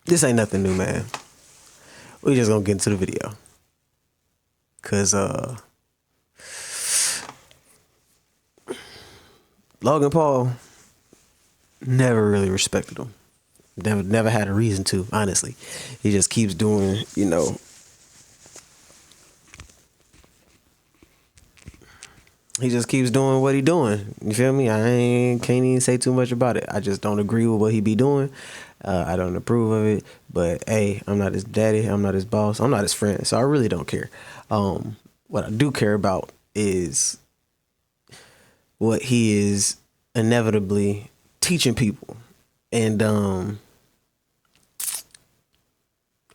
this ain't nothing new, man. We just gonna get into the video. Cause Logan Paul never really respected him. Never had a reason to, honestly. He just keeps doing, he just keeps doing what he doing. You feel me? Can't even say too much about it. I just don't agree with what he be doing. I don't approve of it. But hey, I'm not his daddy. I'm not his boss. I'm not his friend. So I really don't care. What I do care about is what he is inevitably teaching people. And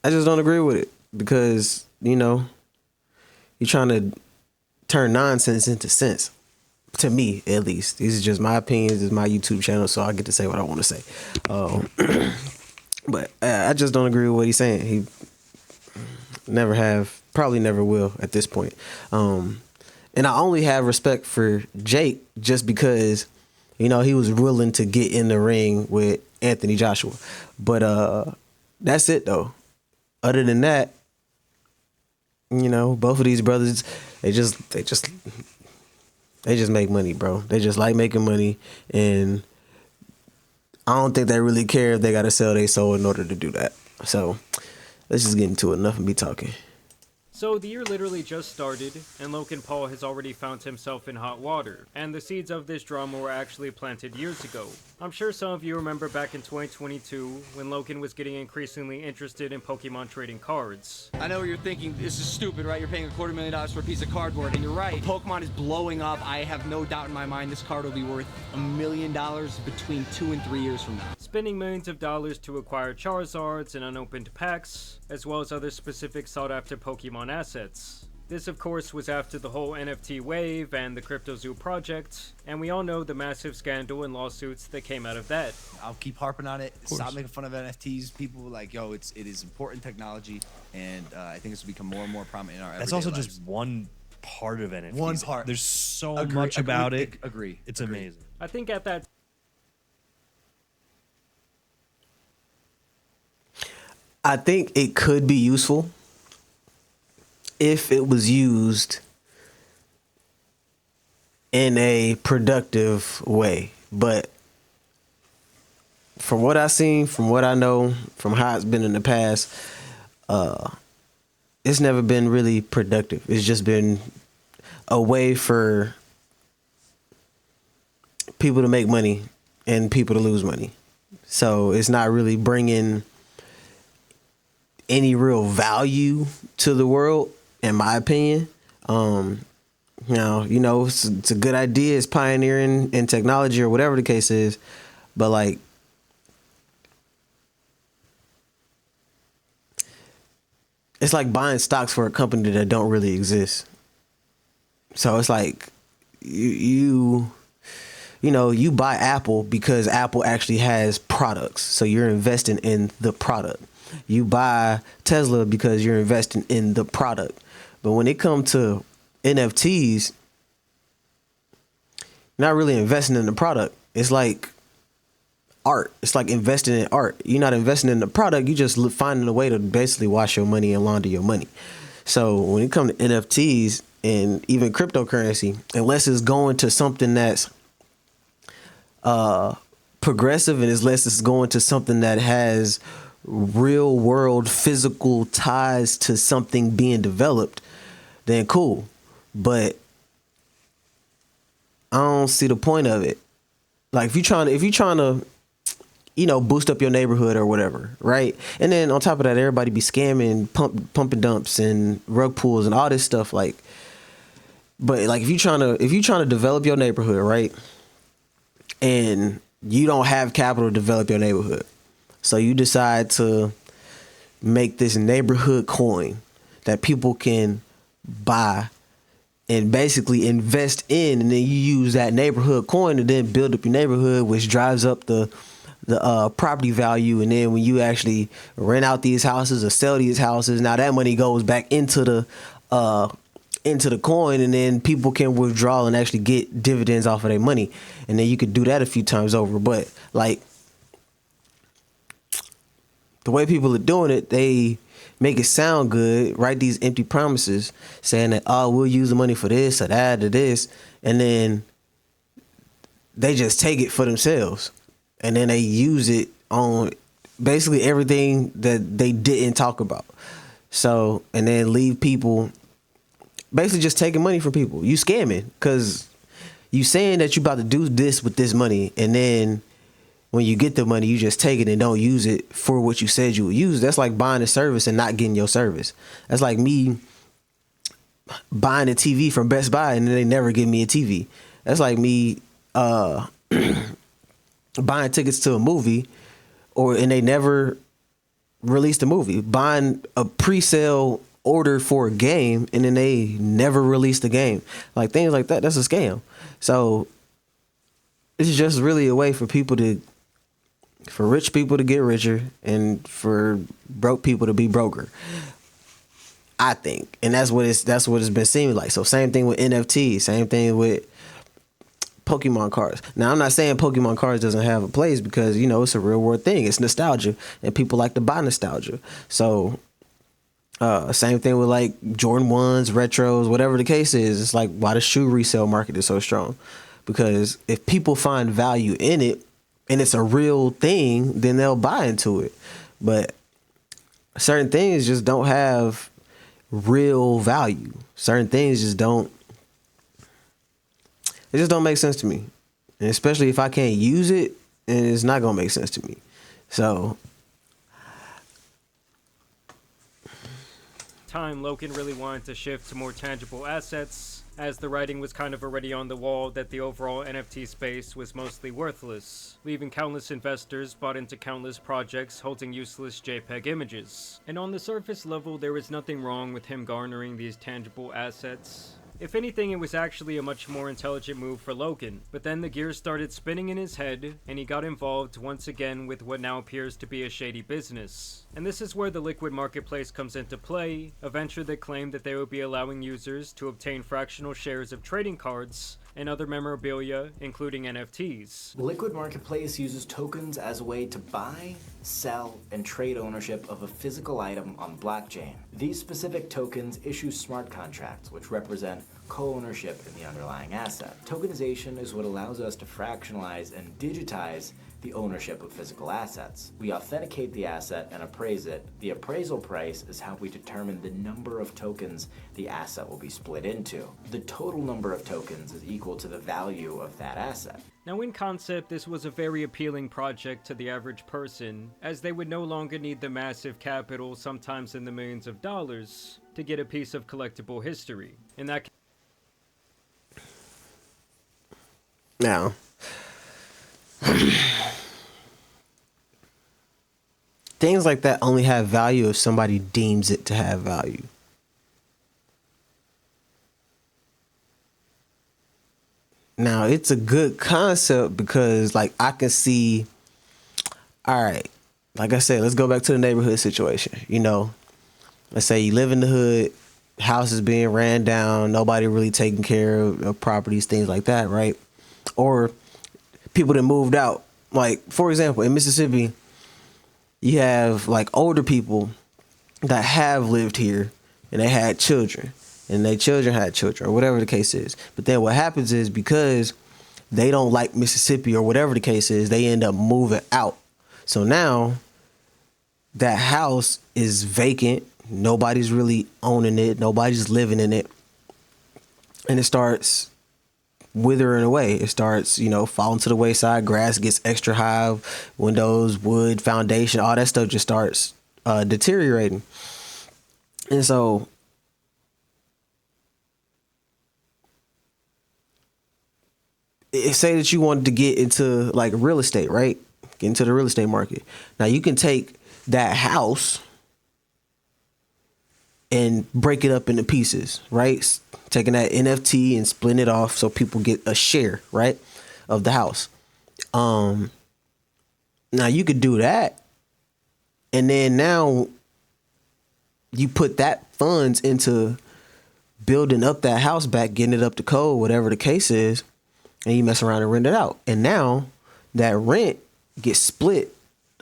I just don't agree with it because, you're trying to turn nonsense into sense. To me, at least. These are just my opinions. This is my YouTube channel, so I get to say what I want to say. But I just don't agree with what he's saying. He never have, probably never will at this point. And I only have respect for Jake just because, he was willing to get in the ring with Anthony Joshua. But that's it, though. Other than that, both of these brothers, they just make money, bro. They just like making money, and I don't think they really care if they got to sell their soul in order to do that. So let's just get into it. Enough of me talking. So the year literally just started, and Logan Paul has already found himself in hot water, and the seeds of this drama were actually planted years ago. I'm sure some of you remember back in 2022, when Logan was getting increasingly interested in Pokemon trading cards. I know what you're thinking, this is stupid, right? You're paying $250,000 for a piece of cardboard, and you're right. Pokemon is blowing up. I have no doubt in my mind this card will be worth $1 million between 2 and 3 years from now. Spending millions of dollars to acquire Charizards and unopened packs, as well as other specific sought-after Pokemon assets. This, of course, was after the whole NFT wave and the CryptoZoo project, and we all know the massive scandal and lawsuits that came out of that. I'll keep harping on it. Stop making fun of NFTs. People like, yo, it is important technology, and I think it's will become more and more prominent in our everyday That's also lives. just one part of NFTs. One part. There's so much about it. Agree. It's amazing. I think at that I think it could be useful if it was used in a productive way. But from what I've seen, from what I know, from how it's been in the past, it's never been really productive. It's just been a way for people to make money and people to lose money. So it's not really bringing any real value to the world, in my opinion. It's a good idea. It's pioneering in technology or whatever the case is. But like, it's like buying stocks for a company that don't really exist. So it's like you buy Apple because Apple actually has products. So you're investing in the product. You buy Tesla because you're investing in the product. But when it comes to NFTs, you're not really investing in the product. It's like art. It's like investing in art. You're not investing in the product. You just finding a way to basically wash your money and launder your money. So when it comes to NFTs and even cryptocurrency, unless it's going to something that's progressive and unless it's going to something that has real world physical ties to something being developed, then cool. But I don't see the point of it. Like if you're trying to boost up your neighborhood or whatever, right? And then on top of that, everybody be scamming pump and dumps and rug pulls and all this stuff. Like, but like if you're trying to develop your neighborhood, right? And you don't have capital to develop your neighborhood. So you decide to make this neighborhood coin that people can buy and basically invest in, and then you use that neighborhood coin to then build up your neighborhood, which drives up the property value. And then when you actually rent out these houses or sell these houses, now that money goes back into the coin, and then people can withdraw and actually get dividends off of their money. And then you could do that a few times over. But like, the way people are doing it, they make it sound good, write these empty promises saying that, oh, we'll use the money for this or that or this. And then they just take it for themselves. And then they use it on basically everything that they didn't talk about. So, and then leave people basically just taking money from people. You scamming because you saying that you about to do this with this money. And then when you get the money, you just take it and don't use it for what you said you would use. That's like buying a service and not getting your service. That's like me buying a TV from Best Buy and then they never give me a TV. That's like me buying tickets to a movie and they never released the movie. Buying a pre-sale order for a game and then they never released the game. Like things like that, that's a scam. So it's just really a way for rich people to get richer and for broke people to be broker, I think. And that's what it's been seeming like. So same thing with NFTs, same thing with Pokemon cards. Now, I'm not saying Pokemon cards doesn't have a place because, it's a real world thing. It's nostalgia and people like to buy nostalgia. So same thing with like Jordan 1s, retros, whatever the case is. It's like why the shoe resale market is so strong. Because if people find value in it and it's a real thing, then they'll buy into it. But certain things just don't have real value. Certain things just don't make sense to me. And especially if I can't use it, and it's not going to make sense to me. So time, Logan really wanted to shift to more tangible assets, as the writing was kind of already on the wall that the overall NFT space was mostly worthless, leaving countless investors bought into countless projects holding useless JPEG images. And on the surface level, there was nothing wrong with him garnering these tangible assets. If anything, it was actually a much more intelligent move for Logan. But then the gears started spinning in his head, and he got involved once again with what now appears to be a shady business. And this is where the Liquid Marketplace comes into play, a venture that claimed that they would be allowing users to obtain fractional shares of trading cards and other memorabilia, including NFTs. Liquid Marketplace uses tokens as a way to buy, sell, and trade ownership of a physical item on blockchain. These specific tokens issue smart contracts, which represent co-ownership in the underlying asset. Tokenization is what allows us to fractionalize and digitize the ownership of physical assets. We authenticate the asset and appraise it. The appraisal price is how we determine the number of tokens the asset will be split into. The total number of tokens is equal to the value of that asset. Now in concept, this was a very appealing project to the average person, as they would no longer need the massive capital, sometimes in the millions of dollars, to get a piece of collectible history. In that now, things like that only have value if somebody deems it to have value. Now, it's a good concept because, like, I can see, all right, like I said, let's go back to the neighborhood situation. Let's say you live in the hood, house is being ran down, nobody really taking care of properties, things like that, right? Or people that moved out. Like, for example, in Mississippi, you have like older people that have lived here and they had children and their children had children or whatever the case is. But then what happens is because they don't like Mississippi or whatever the case is, they end up moving out. So now that house is vacant. Nobody's really owning it. Nobody's living in it. And it starts withering away. It starts, falling to the wayside. Grass gets extra high. Windows, wood, foundation, all that stuff just starts deteriorating. And so say that you wanted to get into like real estate, right? Get into the real estate market. Now you can take that house and break it up into pieces, right? Taking that NFT and splitting it off so people get a share, right, of the house. Now you could do that, and then now you put that funds into building up that house back, getting it up to code, whatever the case is, and you mess around and rent it out. And now that rent gets split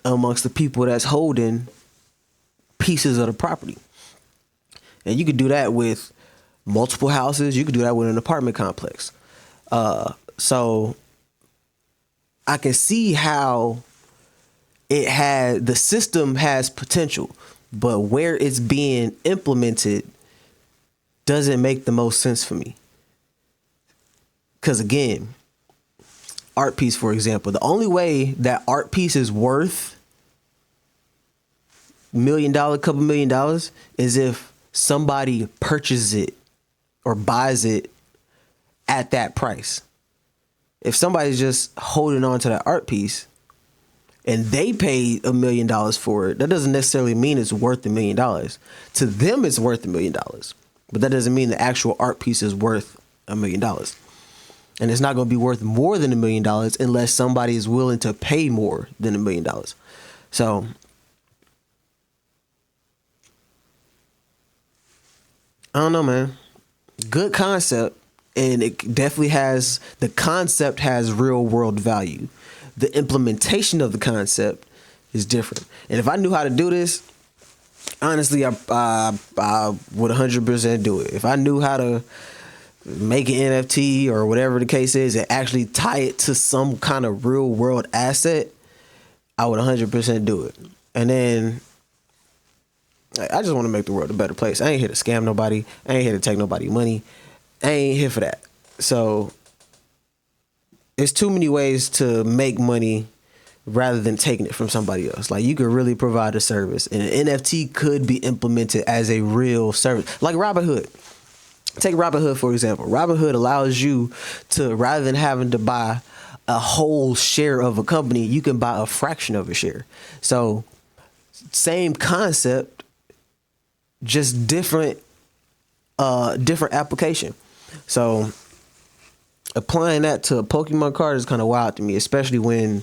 amongst the people that's holding pieces of the property. And you could do that with multiple houses. You could do that with an apartment complex. So I can see how the system has potential, but where it's being implemented doesn't make the most sense for me. Because again, art piece, for example, the only way that art piece is worth couple $1 million is if somebody purchases it or buys it at that price. If somebody's just holding on to that art piece and they paid $1 million for it, that doesn't necessarily mean it's worth $1 million. To them, it's worth $1 million, but that doesn't mean the actual art piece is worth $1 million. And it's not going to be worth more than $1 million unless somebody is willing to pay more than $1 million. So I don't know, man. Good concept, and it definitely the concept has real world value. The implementation of the concept is different. And if I knew how to do this, honestly, I would 100% do it. If I knew how to make an NFT or whatever the case is and actually tie it to some kind of real world asset, I would 100% do it. And then I just want to make the world a better place. I ain't here to scam nobody. I ain't here to take nobody money. I ain't here for that. So it's too many ways to make money rather than taking it from somebody else. Like, you could really provide a service, and an NFT could be implemented as a real service. Like Robinhood. Take Robinhood, for example. Robinhood allows you to, rather than having to buy a whole share of a company, you can buy a fraction of a share. So same concept, just different application. So applying that to a Pokemon card is kind of wild to me, especially when,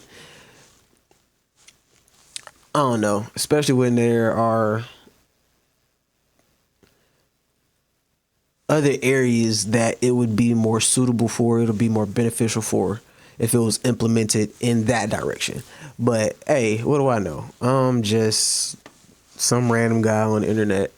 I don't know, especially when there are other areas that it would be more suitable for, it'll be more beneficial for if it was implemented in that direction. But hey, what do I know? I'm just some random guy on the internet.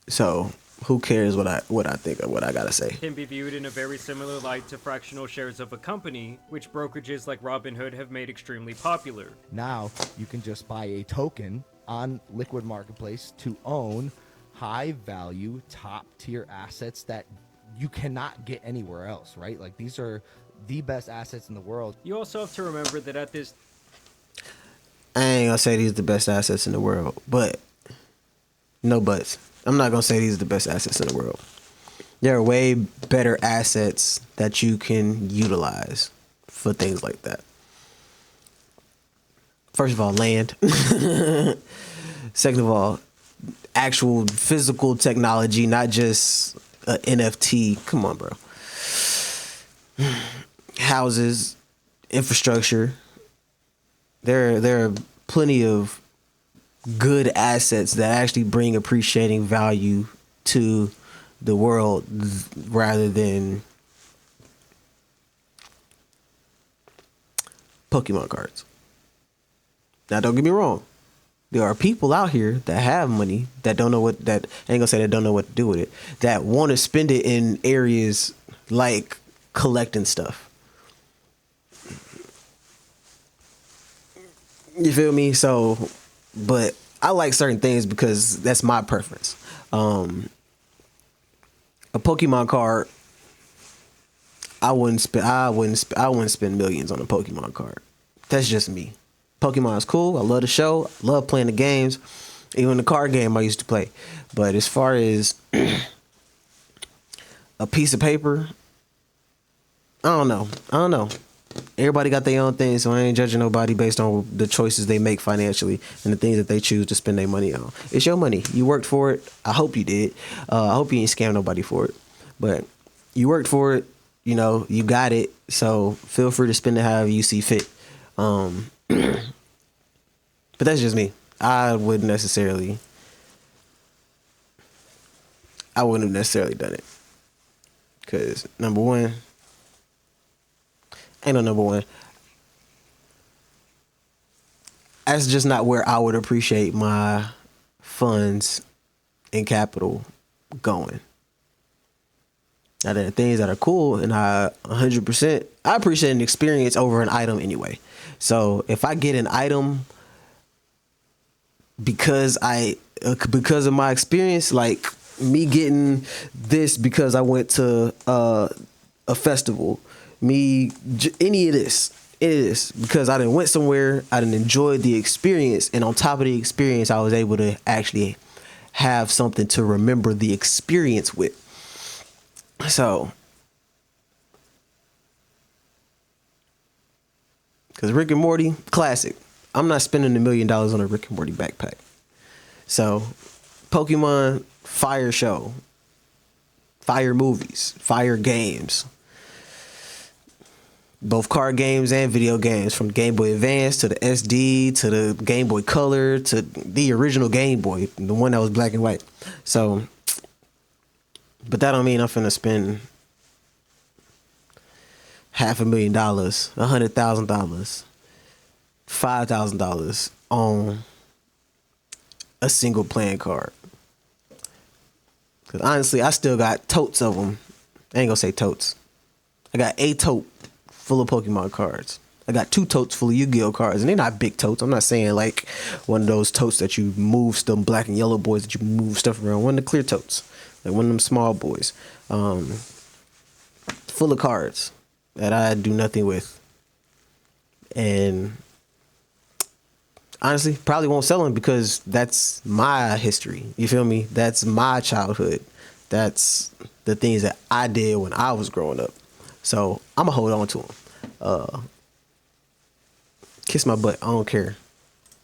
So who cares what I think of what I gotta say? Can be viewed in a very similar light to fractional shares of a company, which brokerages like Robinhood have made extremely popular. Now you can just buy a token on Liquid Marketplace to own high value, top tier assets that you cannot get anywhere else, right? Like, these are the best assets in the world. You also have to remember that at this... I ain't gonna say these are the best assets in the world, but no buts. I'm not gonna say these are the best assets in the world. There are way better assets that you can utilize for things like that. First of all, land. Second of all, actual physical technology, not just a NFT. Come on, bro. Houses, infrastructure. There are plenty of good assets that actually bring appreciating value to the world rather than Pokemon cards. Now, don't get me wrong. There are people out here that have money that don't know what, that I ain't gonna say they don't know what to do with it, that want to spend it in areas like collecting stuff. You feel me? So, but I like certain things because that's my preference. A Pokemon card, I wouldn't spend millions on a Pokemon card. That's just me. Pokemon is cool. I love the show. I love playing the games. Even the card game I used to play. But as far as a piece of paper, I don't know. Everybody got their own thing, so I ain't judging nobody based on the choices they make financially and the things that they choose to spend their money on. It's your money. You worked for it. I hope you did. I hope you ain't scammed nobody for it. But you worked for it. You know, you got it. So feel free to spend it however you see fit. But that's just me. I wouldn't have necessarily done it. Because, number one, ain't no number one. that's just not where I would appreciate my funds and capital going. Now, there are things that are cool, and I 100%, I appreciate an experience over an item anyway. So if I get an item because of my experience, like me getting this because I went to a festival, any of this because I done went somewhere, I done enjoyed the experience, and on top of the experience, I was able to actually have something to remember the experience with. So, because Rick and Morty, classic. I'm not spending $1 million on a Rick and Morty backpack. So, Pokemon, fire show, fire movies, fire games. Both card games and video games, from Game Boy Advance to the SD to the Game Boy Color to the original Game Boy, the one that was black and white. So, but that don't mean I'm finna spend $500,000, $100,000, $5,000 on a single playing card. Cause honestly, I still got totes of them. I ain't gonna say totes. I got a tote full of Pokemon cards. I got 2 totes full of Yu-Gi-Oh cards, and they're not big totes. I'm not saying like one of those totes that you move stuff, black and yellow boys that you move stuff around. One of the clear totes, like one of them small boys, full of cards that I do nothing with, and honestly, probably won't sell them because that's my history. You feel me? That's my childhood. That's the things that I did when I was growing up. So I'm gonna hold on to them. Kiss my butt. I don't care.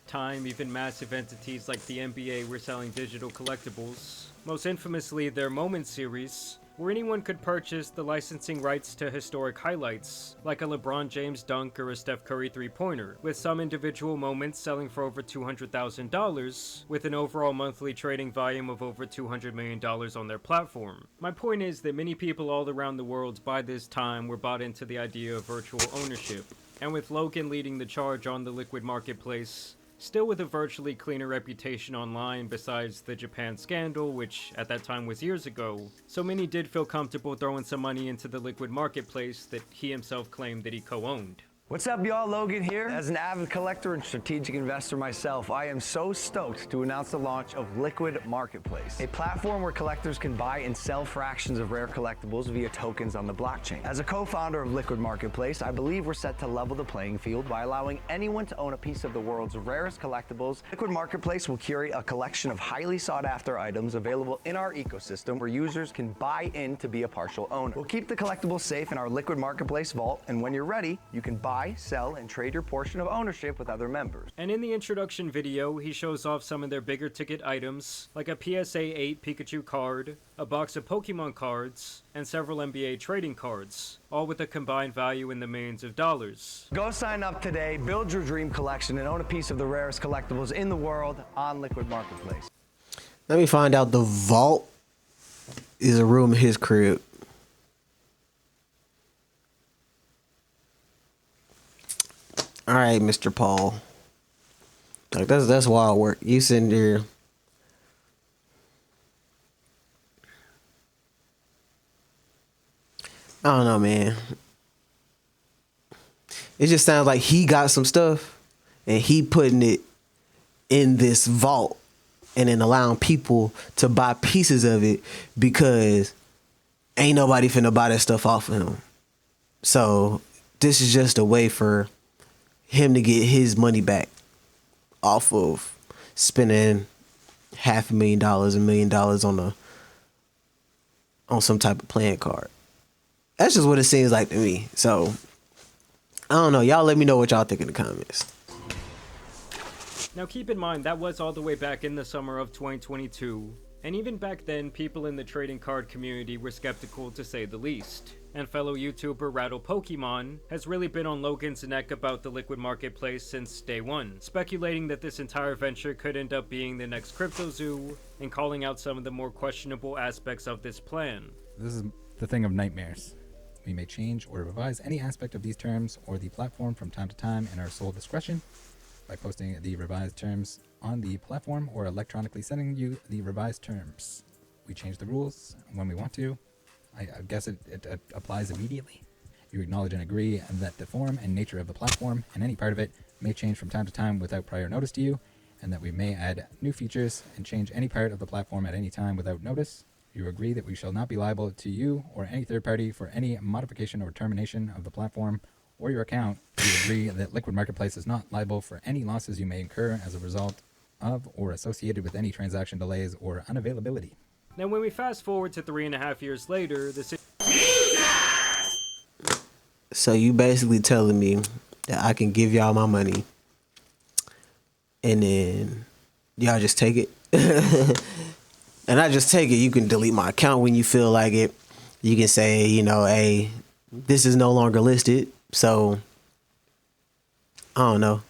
Time, even massive entities like the NBA were selling digital collectibles. Most infamously, their Moment series, where anyone could purchase the licensing rights to historic highlights, like a LeBron James dunk or a Steph Curry three-pointer, with some individual moments selling for over $200,000, with an overall monthly trading volume of over $200 million on their platform. My point is that many people all around the world by this time were bought into the idea of virtual ownership, and with Logan leading the charge on the liquid marketplace, still with a virtually cleaner reputation online besides the Japan scandal, which at that time was years ago, so many did feel comfortable throwing some money into the liquid marketplace that he himself claimed that he co-owned. What's up, y'all? Logan here. As an avid collector and strategic investor myself, I am so stoked to announce the launch of Liquid Marketplace, a platform where collectors can buy and sell fractions of rare collectibles via tokens on the blockchain. As a co-founder of Liquid Marketplace, I believe we're set to level the playing field by allowing anyone to own a piece of the world's rarest collectibles. Liquid Marketplace will curate a collection of highly sought-after items available in our ecosystem where users can buy in to be a partial owner. We'll keep the collectibles safe in our Liquid Marketplace vault, and when you're ready, you can buy, sell, and trade your portion of ownership with other members. And in the introduction video, he shows off some of their bigger ticket items, like a PSA 8 Pikachu card, a box of Pokemon cards, and several NBA trading cards, all with a combined value in the millions of dollars. Go sign up today, build your dream collection, and own a piece of the rarest collectibles in the world on Liquid Marketplace. Let me find out the vault is a room in his crib. All right, Mr. Paul. Like that's wild work. You sitting there. I don't know, man. It just sounds like he got some stuff and he putting it in this vault and then allowing people to buy pieces of it because ain't nobody finna buy that stuff off of him. So this is just a way for him to get his money back off of spending $500,000, $1 million on some type of playing card. That's just what it seems like to me. So I don't know. Y'all let me know what y'all think in the comments. Now keep in mind, that was all the way back in the summer of 2022, and even back then, people in the trading card community were skeptical to say the least. And fellow YouTuber Rattle Pokemon has really been on Logan's neck about the liquid marketplace since day one, speculating that this entire venture could end up being the next crypto zoo, and calling out some of the more questionable aspects of this plan. This is the thing of nightmares. We may change or revise any aspect of these terms or the platform from time to time in our sole discretion. by posting the revised terms on the platform or electronically sending you the revised terms. We change the rules when we want to. I guess it applies immediately. You acknowledge and agree that the form and nature of the platform and any part of it may change from time to time without prior notice to you, and that we may add new features and change any part of the platform at any time without notice. You agree that we shall not be liable to you or any third party for any modification or termination of the platform or your account. You agree that Liquid Marketplace is not liable for any losses you may incur as a result of or associated with any transaction delays or unavailability. Now, when we fast forward to 3.5 years later, So you basically telling me that I can give y'all my money and then y'all just take it? And I just take it. You can delete my account when you feel like it. You can say, you know, hey, this is no longer listed. So, I don't know.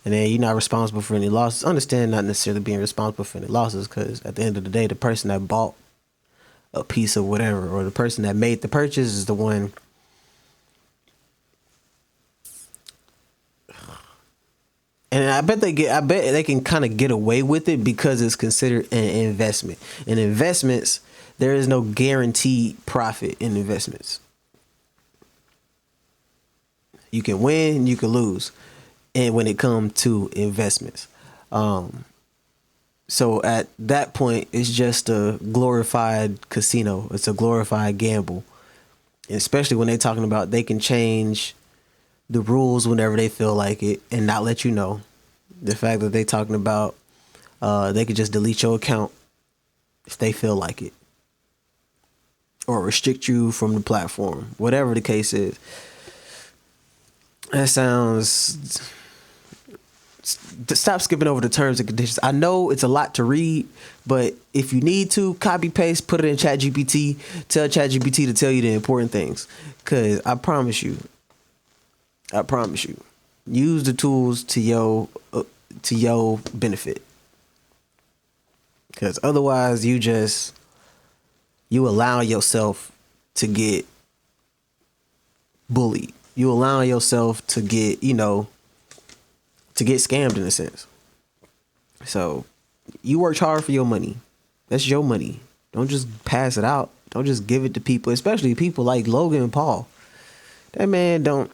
And then you're not responsible for any losses. Understand not necessarily being responsible for any losses, because at the end of the day, the person that bought a piece of whatever, or the person that made the purchase, is the one. And I bet they can kind of get away with it because it's considered an investment. In investments, there is no guaranteed profit in investments. You can win, you can lose. And when it comes to investments. So at that point, it's just a glorified casino. It's a glorified gamble. And especially when they're talking about they can change the rules whenever they feel like it and not let you know. The fact that they talking about they could just delete your account if they feel like it, or restrict you from the platform, whatever the case is. That sounds. Stop skipping over the terms and conditions. I know it's a lot to read, but if you need to, copy paste, put it in ChatGPT. Tell ChatGPT to tell you the important things, because I promise you, use the tools to your benefit. Because otherwise, you allow yourself to get bullied. You allow yourself to get, to get scammed in a sense. So you worked hard for your money. That's your money. Don't just pass it out. Don't just give it to people, especially people like Logan and Paul. That man don't.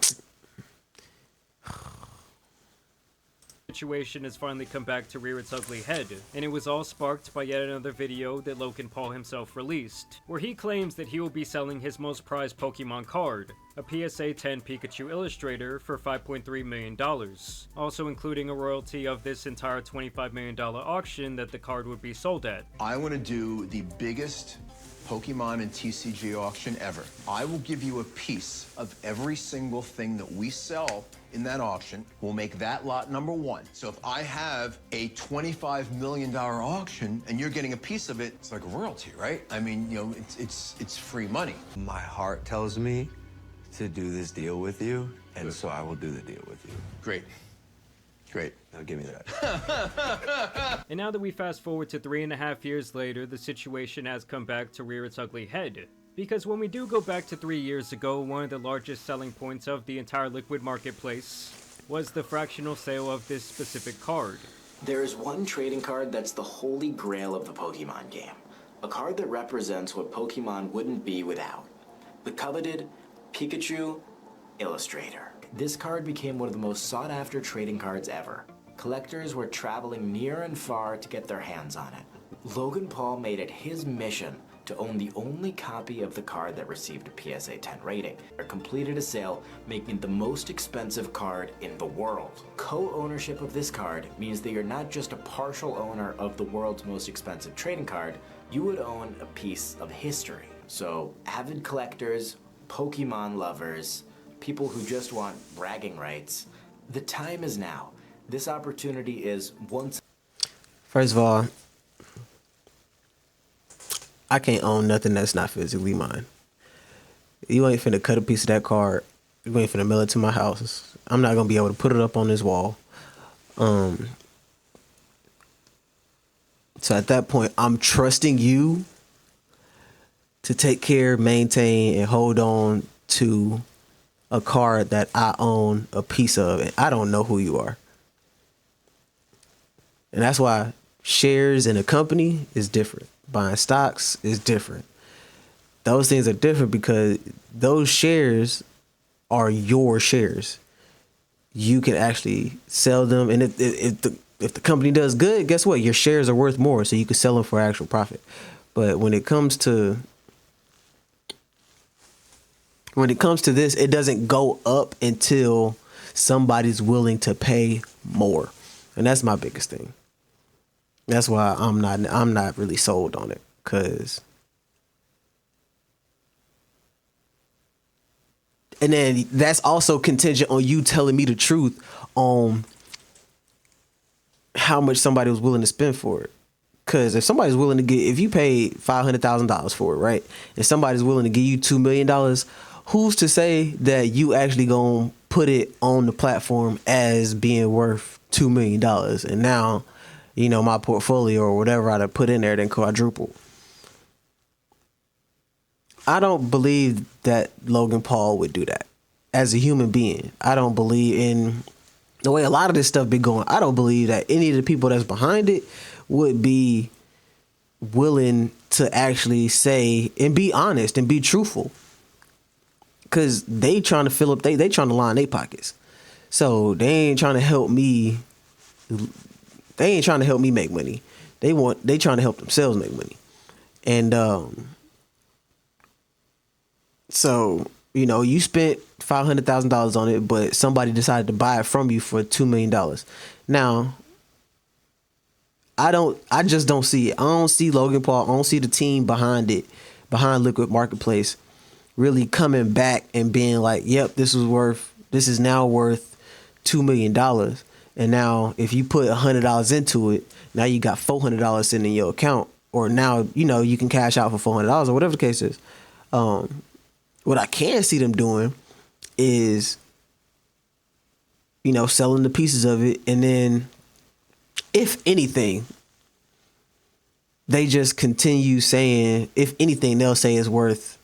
situation has finally come back to rear its ugly head, and it was all sparked by yet another video that Logan Paul himself released, where he claims that he will be selling his most prized Pokemon card, a PSA 10 Pikachu Illustrator, for $5.3 million, also including a royalty of this entire $25 million auction that the card would be sold at. I want to do the biggest Pokemon and TCG auction ever. I will give you a piece of every single thing that we sell in that auction. We'll make that lot number one. So if I have a $25 million auction and you're getting a piece of it, it's like a royalty, right? I mean, it's free money. My heart tells me to do this deal with you, and so I will do the deal with you. Great. Great. Now give me that. And now that we fast forward to 3.5 years later, the situation has come back to rear its ugly head. Because when we do go back to 3 years ago, one of the largest selling points of the entire Liquid Marketplace was the fractional sale of this specific card. There is one trading card that's the holy grail of the Pokemon game. A card that represents what Pokemon wouldn't be without. The coveted Pikachu Illustrator. This card became one of the most sought-after trading cards ever. Collectors were traveling near and far to get their hands on it. Logan Paul made it his mission to own the only copy of the card that received a PSA 10 rating, or completed a sale, making it the most expensive card in the world. Co-ownership of this card means that you're not just a partial owner of the world's most expensive trading card, you would own a piece of history. So, avid collectors, Pokemon lovers, people who just want bragging rights, the time is now. This opportunity is once. First of all, I can't own nothing that's not physically mine. You ain't finna cut a piece of that card. You ain't finna mail it to my house. I'm not gonna be able to put it up on this wall. So at that point, I'm trusting you to take care, maintain, and hold on to a card that I own a piece of, and I don't know who you are. And that's why shares in a company is different. Buying stocks is different. Those things are different because those shares are your shares. You can actually sell them, and if the company does good, guess what? Your shares are worth more, so you can sell them for actual profit. But when it comes to this, it doesn't go up until somebody's willing to pay more, and that's my biggest thing. That's why I'm not really sold on it, because. And then that's also contingent on you telling me the truth on how much somebody was willing to spend for it. Because if somebody's willing to if you paid $500,000 for it, right, and somebody's willing to give you $2 million, who's to say that you actually gonna put it on the platform as being worth $2 million? And now, my portfolio or whatever I put in there then quadrupled. I don't believe that Logan Paul would do that as a human being. I don't believe in the way a lot of this stuff been going. I don't believe that any of the people that's behind it would be willing to actually say and be honest and be truthful, because they trying to fill up, they trying to line their pockets. So they ain't trying to help me. They ain't trying to help me make money. They trying to help themselves make money. And so, you spent $500,000 on it, but somebody decided to buy it from you for $2 million. Now, I just don't see it. I don't see Logan Paul. I don't see the team behind it, behind Liquid Marketplace, really coming back and being like, yep, this is now worth $2 million. And now if you put $100 into it, now you got $400 sitting in your account, or now, you can cash out for $400 or whatever the case is. What I can see them doing is, selling the pieces of it. And then, if anything, they just continue saying, if anything, they'll say it's worth,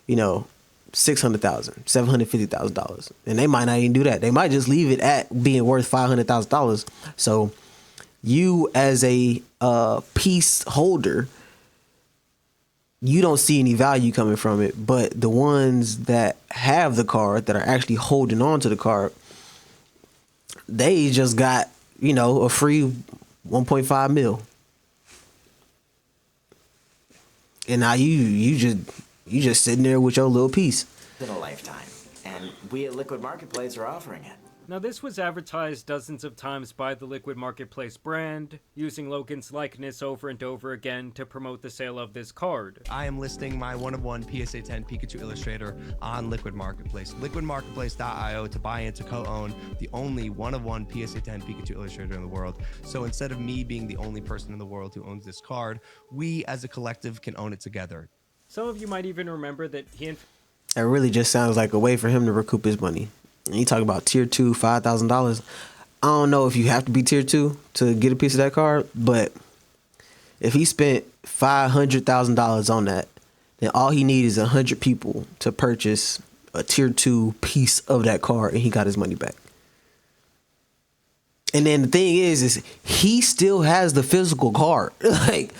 $600,000, $750,000. And they might not even do that. They might just leave it at being worth $500,000. So you as a piece holder, you don't see any value coming from it, but the ones that have the card, that are actually holding on to the card, they just got, a free 1.5 mil. And now you just sitting there with your little piece. In a lifetime, and we at Liquid Marketplace are offering it. Now, this was advertised dozens of times by the Liquid Marketplace brand, using Logan's likeness over and over again to promote the sale of this card. I am listing my one-of-one PSA 10 Pikachu Illustrator on Liquid Marketplace. LiquidMarketplace.io to buy and to co-own the only one-of-one PSA 10 Pikachu Illustrator in the world. So instead of me being the only person in the world who owns this card, we as a collective can own it together. Some of you might even remember that he and... It really just sounds like a way for him to recoup his money. And you talk about tier 2, $5,000. I don't know if you have to be tier 2 to get a piece of that card, but if he spent $500,000 on that, then all he needs is 100 people to purchase a tier 2 piece of that card, and he got his money back. And then the thing is he still has the physical card. Like,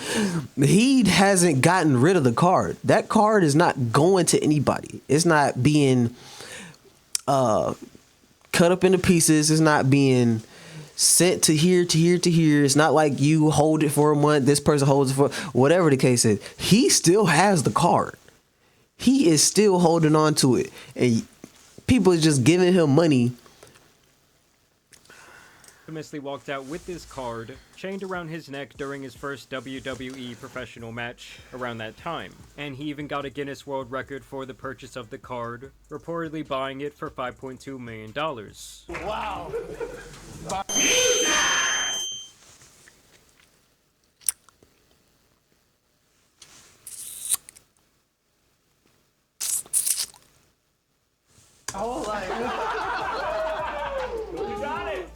he hasn't gotten rid of the card. That card is not going to anybody. It's not being cut up into pieces. It's not being sent to here, to here, to here. It's not like you hold it for a month, this person holds it for whatever the case is. He still has the card. He is still holding on to it. And people are just giving him money. Famously walked out with this card chained around his neck during his first WWE professional match around that time. And he even got a Guinness World Record for the purchase of the card, reportedly buying it for $5.2 million. Wow!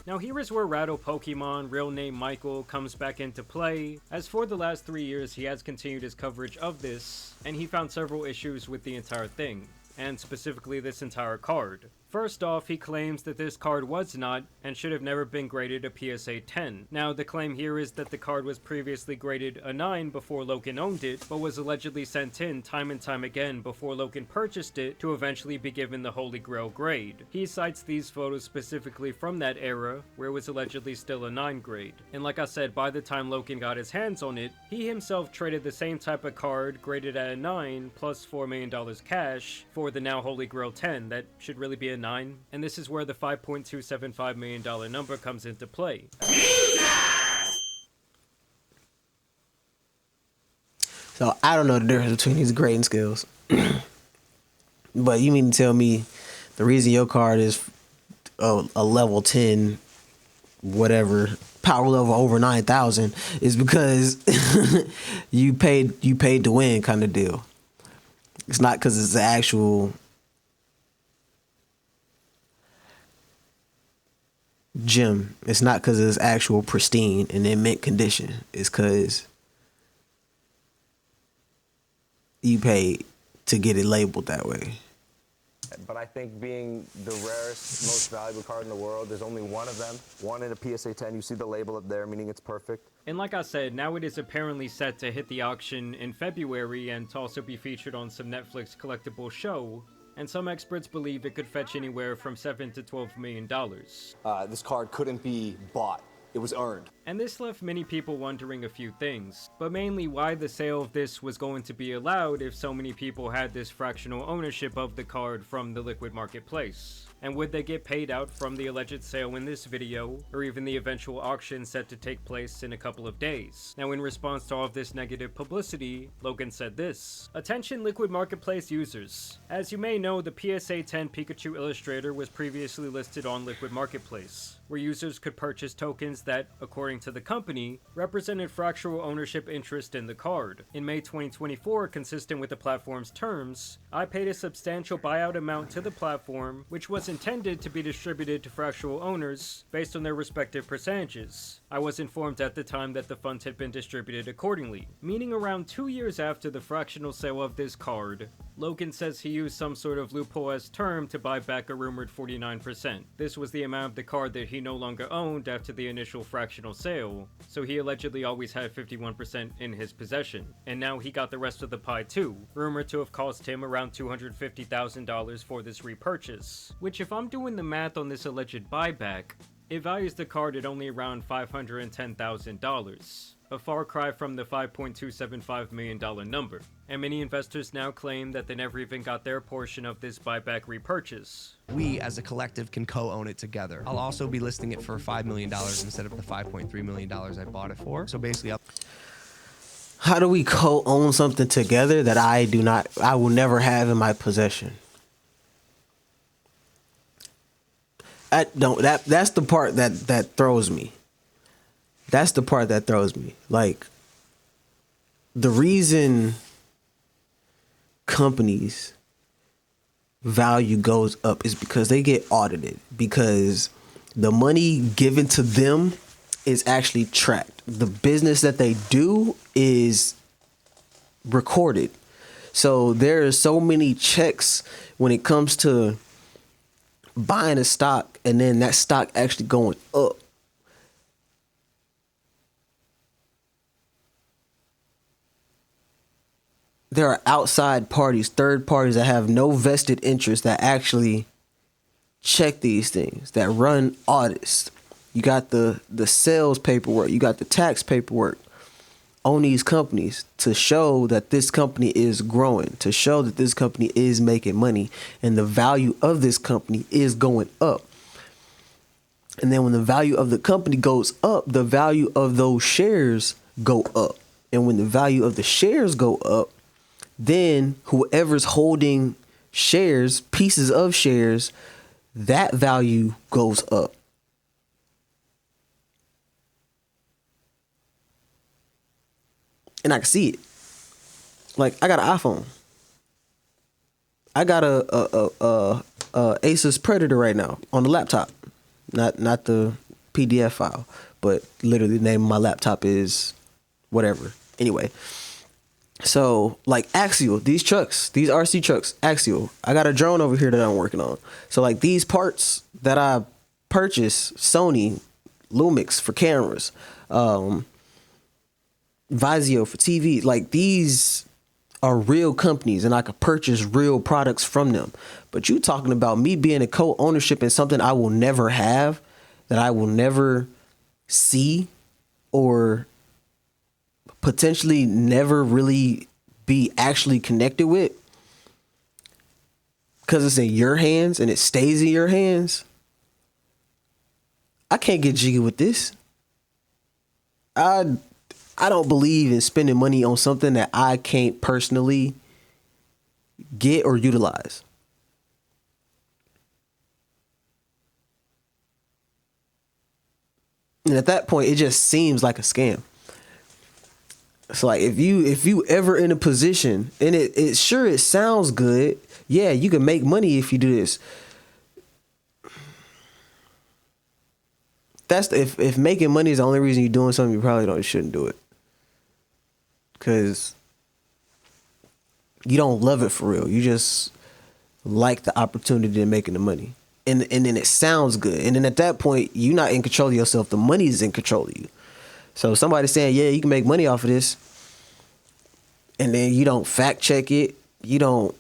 Now here is where Rattle Pokemon, real name Michael, comes back into play, as for the last 3 years he has continued his coverage of this, and he found several issues with the entire thing, and specifically this entire card. First off, he claims that this card was not and should have never been graded a PSA 10. Now, the claim here is that the card was previously graded a 9 before Logan owned it, but was allegedly sent in time and time again before Logan purchased it to eventually be given the Holy Grail grade. He cites these photos specifically from that era, where it was allegedly still a 9 grade. And like I said, by the time Logan got his hands on it, he himself traded the same type of card graded at a 9 plus $4 million cash for the now Holy Grail 10 that should really be a 9, and this is where the $5.275 million number comes into play. So I don't know the difference between these grading skills. But you mean to tell me the reason your card is a level 10, whatever, power level over 9,000 is because you paid to win kind of deal. It's not because it's the actual gem. It's not because it's actual pristine and in mint condition. It's because you paid to get it labeled that way. But I think being the rarest, most valuable card in the world, there's only one of them. One in a PSA 10. You see the label up there, meaning it's perfect. And like I said, now it is apparently set to hit the auction in February and to also be featured on some Netflix collectible show. And some experts believe it could fetch anywhere from $7 to $12 million. This card couldn't be bought. It was earned. And this left many people wondering a few things, but mainly why the sale of this was going to be allowed if so many people had this fractional ownership of the card from the liquid marketplace. And would they get paid out from the alleged sale in this video, or even the eventual auction set to take place in a couple of days? Now, in response to all of this negative publicity, Logan said this: "Attention liquid marketplace users. As you may know, the PSA 10 Pikachu Illustrator was previously listed on liquid marketplace, where users could purchase tokens that, according to the company, represented fractional ownership interest in the card. In May 2024, consistent with the platform's terms, I paid a substantial buyout amount to the platform, which was intended to be distributed to fractional owners based on their respective percentages. I was informed at the time that the funds had been distributed accordingly." Meaning around 2 years after the fractional sale of this card, Logan says he used some sort of loophole-esque term to buy back a rumored 49%. This was the amount of the card that he no longer owned after the initial fractional sale, so he allegedly always had 51% in his possession. And now he got the rest of the pie too, rumored to have cost him around $250,000 for this repurchase. Which, if I'm doing the math on this alleged buyback, it values the card at only around $510,000. A far cry from the $5.275 million number. And many investors now claim that they never even got their portion of this buyback repurchase. We, as a collective, can co-own it together. I'll also be listing it for $5 million instead of the $5.3 million I bought it for. So basically, How do we co-own something together that I will never have in my possession? That's the part that throws me. That's the part that throws me. Like, the reason companies' value goes up is because they get audited, because the money given to them is actually tracked. The business that they do is recorded. So there are so many checks when it comes to buying a stock and then that stock actually going up. There are outside parties, third parties that have no vested interest that actually check these things, that run audits. You got the sales paperwork, you got the tax paperwork on these companies to show that this company is growing, to show that this company is making money and the value of this company is going up. And then when the value of the company goes up, the value of those shares go up. And when the value of the shares go up, then whoever's holding shares, pieces of shares, that value goes up. And I can see it. Like, I got an iPhone. I got a Asus Predator right now on the laptop. Not the PDF file, but literally the name of my laptop is whatever. Anyway, So like Axial, these trucks, these RC trucks, Axial. I got a drone over here that I'm working on. So like these parts that I purchased, Sony, Lumix for cameras, Vizio for TV, like these are real companies and I could purchase real products from them. But you talking about me being a co-ownership in something I will never have, that I will never see, or potentially never really be actually connected with, because it's in your hands and it stays in your hands. I can't get jiggy with this. I don't believe in spending money on something that I can't personally get or utilize. And at that point, it just seems like a scam. It's like if you ever in a position, and it sure it sounds good, yeah, you can make money if you do this. That's if making money is the only reason you're doing something, you probably shouldn't do it. Cause you don't love it for real. You just like the opportunity of making the money. And then it sounds good. And then at that point, you're not in control of yourself. The money is in control of you. So somebody saying, yeah, you can make money off of this, and then you don't fact check it, you don't,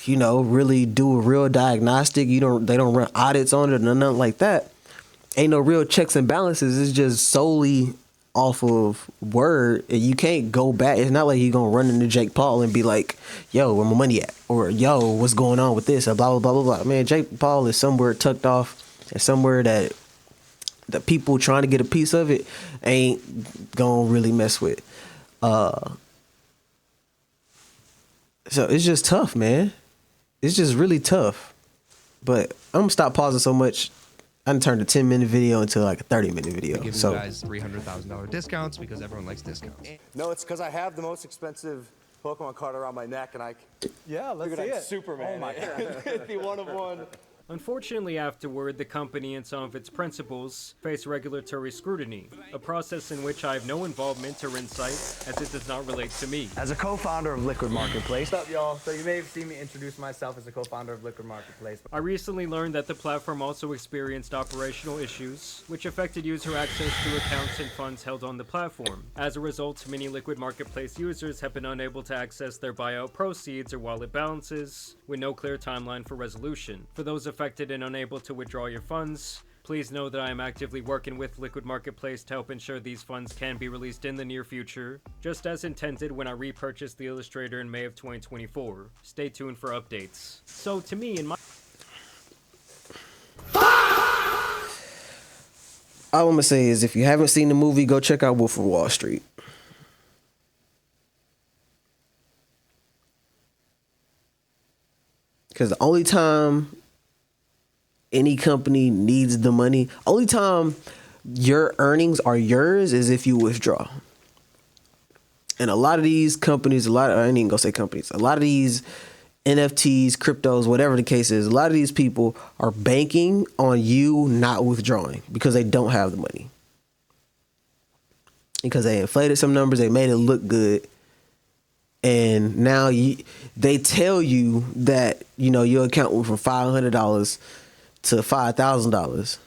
really do a real diagnostic, they don't run audits on it or nothing like that. Ain't no real checks and balances. It's just solely off of word, and you can't go back. It's not like you're gonna run into Jake Paul and be like, yo, where my money at? Or yo, what's going on with this? Or blah, blah, blah, blah, blah. Man, Jake Paul is somewhere tucked off and somewhere that the people trying to get a piece of it ain't gonna really mess with. So it's just tough, man. It's just really tough. But I'm gonna stop pausing so much. I done turned a 10-minute video into like a 30-minute video. Give So you guys $300,000 discounts because everyone likes discounts. No, it's because I have the most expensive Pokemon card around my neck, and let's see it. Superman. Oh my God. The one of one. Unfortunately, afterward, the company and some of its principals face regulatory scrutiny, a process in which I have no involvement or insight, as it does not relate to me. As a co-founder of Liquid Marketplace. What's up, y'all? So you may have seen me introduce myself as a co-founder of Liquid Marketplace. I recently learned that the platform also experienced operational issues, which affected user access to accounts and funds held on the platform. As a result, many Liquid Marketplace users have been unable to access their buyout proceeds or wallet balances, with no clear timeline for resolution. For those affected and unable to withdraw your funds, please know that I am actively working with Liquid Marketplace to help ensure these funds can be released in the near future, just as intended when I repurchased the Illustrator in May of 2024. Stay tuned for updates. So to me, in my... all I'm gonna say is, if you haven't seen the movie, go check out Wolf of Wall Street. Because the only time any company needs the money, only time your earnings are yours is if you withdraw. And a lot of these companies, I ain't even gonna say companies, a lot of these NFTs, cryptos, whatever the case is, a lot of these people are banking on you not withdrawing because they don't have the money. Because they inflated some numbers, they made it look good. And now they tell you that, your account went from $500 to $5,000.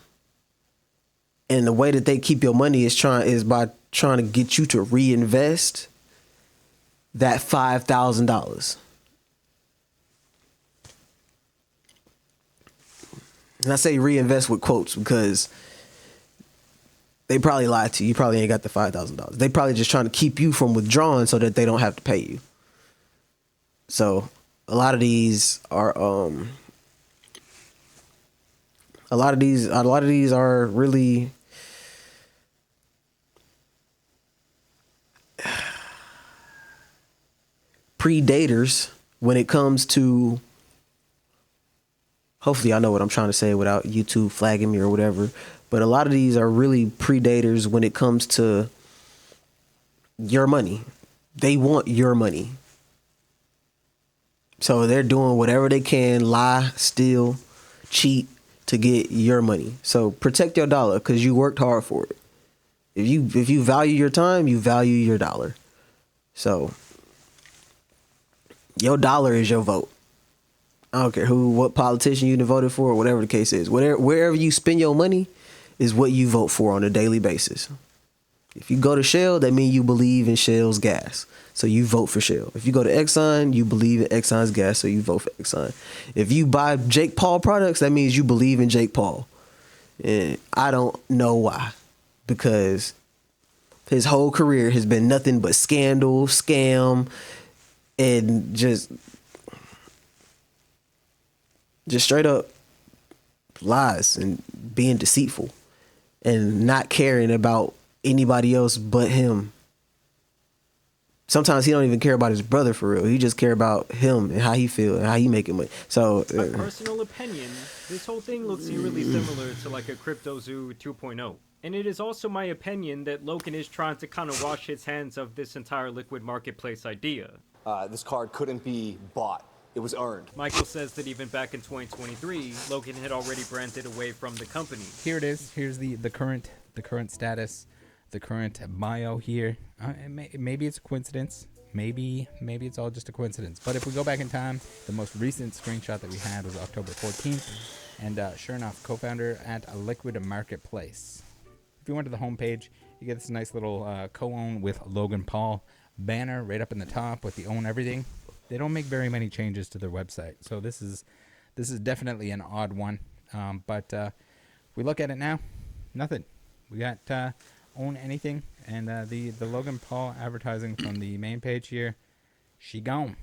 And the way that they keep your money is by trying to get you to reinvest that $5,000. And I say reinvest with quotes because they probably lied to you. You probably ain't got the $5,000. They probably just trying to keep you from withdrawing so that they don't have to pay you. So a lot of these are really predators when it comes to, hopefully I know what I'm trying to say without YouTube flagging me or whatever, but a lot of these are really predators when it comes to your money. They want your money. So they're doing whatever they can, lie, steal, cheat to get your money. So protect your dollar because you worked hard for it. If you value your time, you value your dollar. So Your dollar is your vote. I don't care what politician you voted for, or whatever the case is. Wherever you spend your money is what you vote for on a daily basis. If you go to Shell, that means you believe in Shell's gas, so you vote for Shell. If you go to Exxon, you believe in Exxon's gas, so you vote for Exxon. If you buy Jake Paul products, that means you believe in Jake Paul. And I don't know why, because his whole career has been nothing but scandal, scam, and just straight up lies and being deceitful and not caring about anybody else but him. Sometimes he don't even care about his brother for real. He just care about him and how he feel and how he making money. So, my personal opinion, this whole thing looks eerily similar to like a Crypto Zoo 2.0. And it is also my opinion that Logan is trying to kind of wash his hands of this entire liquid marketplace idea. This card couldn't be bought. It was earned. Michael says that even back in 2023, Logan had already branded away from the company. Here it is. Here's the current status, the current bio here. Maybe it's a coincidence. Maybe it's all just a coincidence. But if we go back in time, the most recent screenshot that we had was October 14th. And sure enough, co-founder at a liquid marketplace. If you went to the homepage, you get this nice little co-own with Logan Paul banner right up in the top with the own everything. They don't make very many changes to their website, so this is definitely an odd one. But we look at it now, nothing. We got own anything, and the Logan Paul advertising from the main page here, she gone.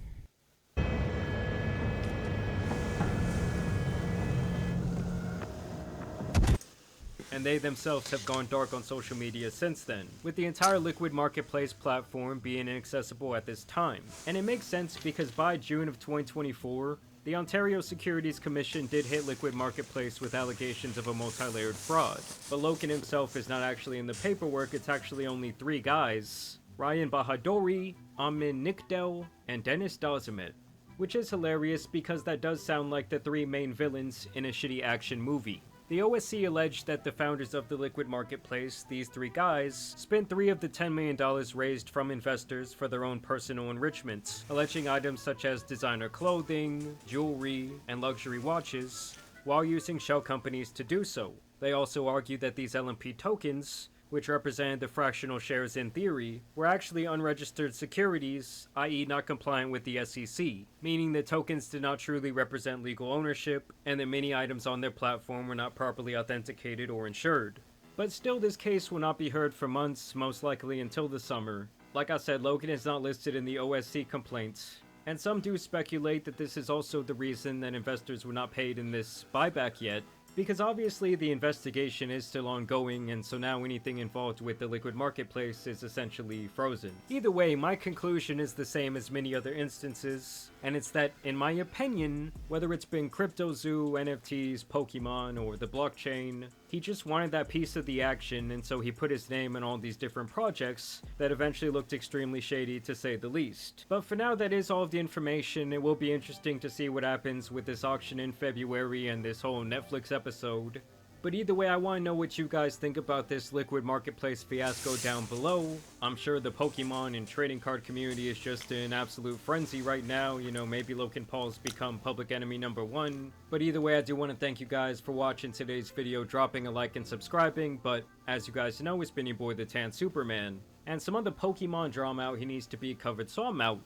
And they themselves have gone dark on social media since then, with the entire liquid marketplace platform being inaccessible at this time. And it makes sense because by June of 2024, the Ontario Securities Commission did hit liquid marketplace with allegations of a multi-layered fraud. But Logan himself is not actually in the paperwork, it's actually only 3 guys: Ryan Bahadori, Amin Nikdel, and Dennis Dozimet. Which is hilarious because that does sound like the 3 main villains in a shitty action movie. The OSC alleged that the founders of the liquid marketplace, these 3 guys, spent $3 of the $10 million raised from investors for their own personal enrichment, alleging items such as designer clothing, jewelry, and luxury watches, while using shell companies to do so. They also argued that these LMP tokens, which represented the fractional shares in theory, were actually unregistered securities, i.e. not compliant with the SEC, meaning the tokens did not truly represent legal ownership, and that many items on their platform were not properly authenticated or insured. But still, this case will not be heard for months, most likely until the summer. Like I said, Logan is not listed in the OSC complaints, and some do speculate that this is also the reason that investors were not paid in this buyback yet, because obviously the investigation is still ongoing, and so now anything involved with the liquid marketplace is essentially frozen. Either way, my conclusion is the same as many other instances, and it's that, in my opinion, whether it's been Crypto Zoo, NFTs, Pokemon, or the blockchain, he just wanted that piece of the action, and so he put his name in all these different projects that eventually looked extremely shady, to say the least. But for now, that is all of the information. It will be interesting to see what happens with this auction in February and this whole Netflix episode. But either way, I want to know what you guys think about this liquid marketplace fiasco down below. I'm sure the Pokemon and trading card community is just in absolute frenzy right now. You know, maybe Logan Paul's become public enemy #1. But either way, I do want to thank you guys for watching today's video, dropping a like and subscribing. But as you guys know, it's been your boy, the Tan Superman. And some other Pokemon drama out, he needs to be covered, so I'm out.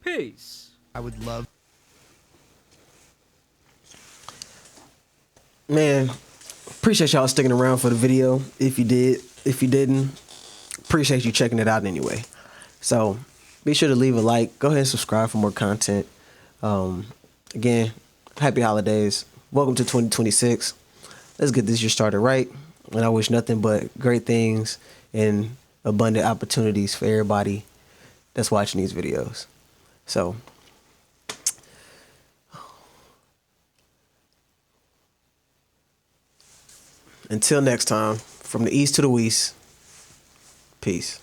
Peace. I would love... Man, appreciate y'all sticking around for the video. If you did, if you didn't, appreciate you checking it out anyway. So be sure to leave a like. Go ahead and subscribe for more content. Again, happy holidays. Welcome to 2026. Let's get this year started right. And I wish nothing but great things and abundant opportunities for everybody that's watching these videos. So until next time, from the east to the west, peace.